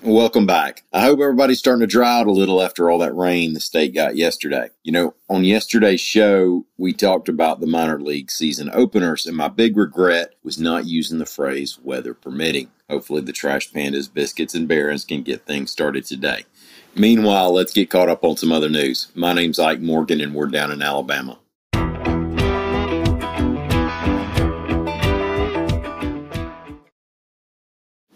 Welcome back. I hope everybody's starting to dry out a little after all that rain the state got yesterday. On yesterday's show, we talked about the minor league season openers, and my big regret was not using the phrase weather permitting. Hopefully the Trash Pandas, Biscuits, and Barons can get things started today. Meanwhile, let's get caught up on some other news. My name's Ike Morgan, and we're down in Alabama.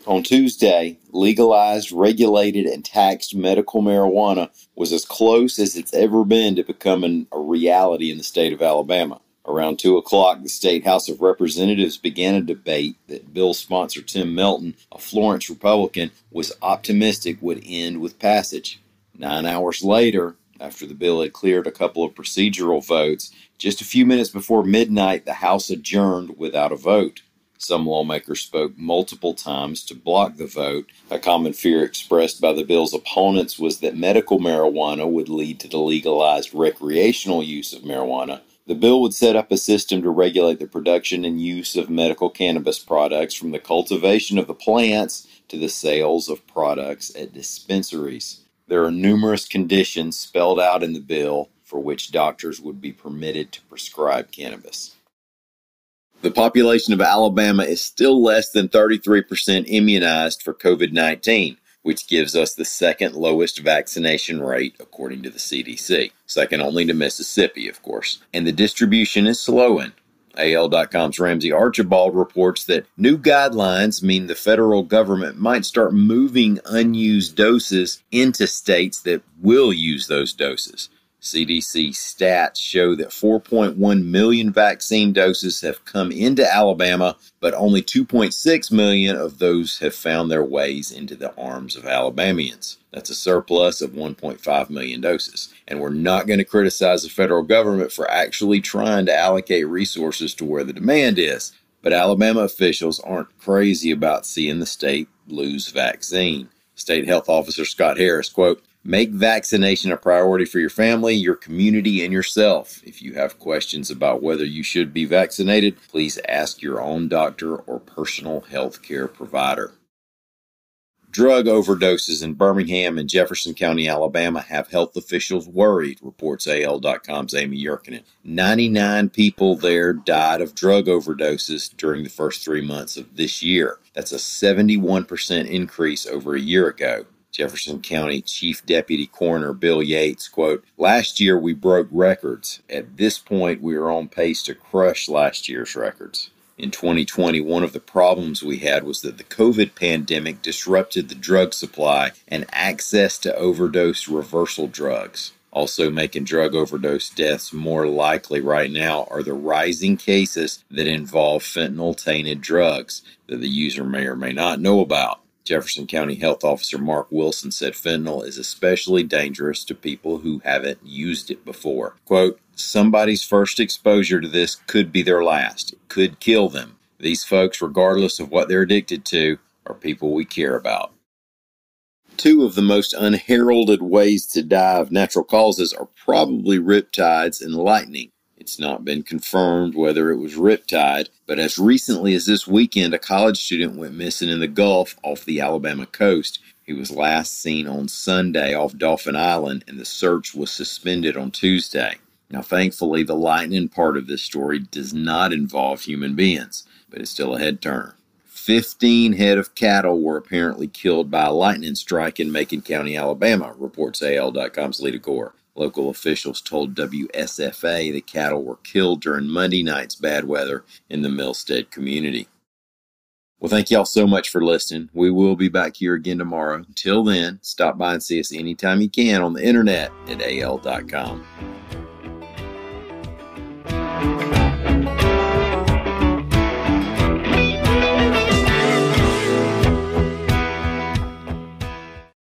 On Tuesday, legalized, regulated, and taxed medical marijuana was as close as it's ever been to becoming a reality in the state of Alabama. Around 2 o'clock, the State House of Representatives began a debate that bill sponsor Tim Melton, a Florence Republican, was optimistic would end with passage. 9 hours later, after the bill had cleared a couple of procedural votes, just a few minutes before midnight, the House adjourned without a vote. Some lawmakers spoke multiple times to block the vote. A common fear expressed by the bill's opponents was that medical marijuana would lead to the legalized recreational use of marijuana. The bill would set up a system to regulate the production and use of medical cannabis products, from the cultivation of the plants to the sales of products at dispensaries. There are numerous conditions spelled out in the bill for which doctors would be permitted to prescribe cannabis. The population of Alabama is still less than 33% immunized for COVID-19, which gives us the second lowest vaccination rate according to the CDC, second only to Mississippi, of course. And the distribution is slowing. AL.com's Ramsey Archibald reports that new guidelines mean the federal government might start moving unused doses into states that will use those doses. CDC stats show that 4.1 million vaccine doses have come into Alabama, but only 2.6 million of those have found their ways into the arms of Alabamians. That's a surplus of 1.5 million doses. And we're not going to criticize the federal government for actually trying to allocate resources to where the demand is. But Alabama officials aren't crazy about seeing the state lose vaccine. State Health Officer Scott Harris, quote, "Make vaccination a priority for your family, your community, and yourself. If you have questions about whether you should be vaccinated, please ask your own doctor or personal health care provider." Drug overdoses in Birmingham and Jefferson County, Alabama have health officials worried, reports AL.com's Amy Yerkinen. 99 people there died of drug overdoses during the first 3 months of this year. That's a 71% increase over a year ago. Jefferson County Chief Deputy Coroner Bill Yates, quote, "Last year we broke records. At this point, we are on pace to crush last year's records." In 2020, one of the problems we had was that the COVID pandemic disrupted the drug supply and access to overdose reversal drugs. Also making drug overdose deaths more likely right now are the rising cases that involve fentanyl-tainted drugs that the user may or may not know about. Jefferson County Health Officer Mark Wilson said fentanyl is especially dangerous to people who haven't used it before. Quote, "Somebody's first exposure to this could be their last. It could kill them. These folks, regardless of what they're addicted to, are people we care about." Two of the most unheralded ways to die of natural causes are probably riptides and lightning. It's not been confirmed whether it was Riptide, but as recently as this weekend, a college student went missing in the Gulf off the Alabama coast. He was last seen on Sunday off Dauphin Island, and the search was suspended on Tuesday. Now, thankfully, the lightning part of this story does not involve human beings, but it's still a head-turner. 15 head of cattle were apparently killed by a lightning strike in Macon County, Alabama, reports AL.com's Lita Gore. Local officials told WSFA the cattle were killed during Monday night's bad weather in the Milstead community. Well, thank y'all so much for listening. We will be back here again tomorrow. Until then, stop by and see us anytime you can on the internet at AL.com.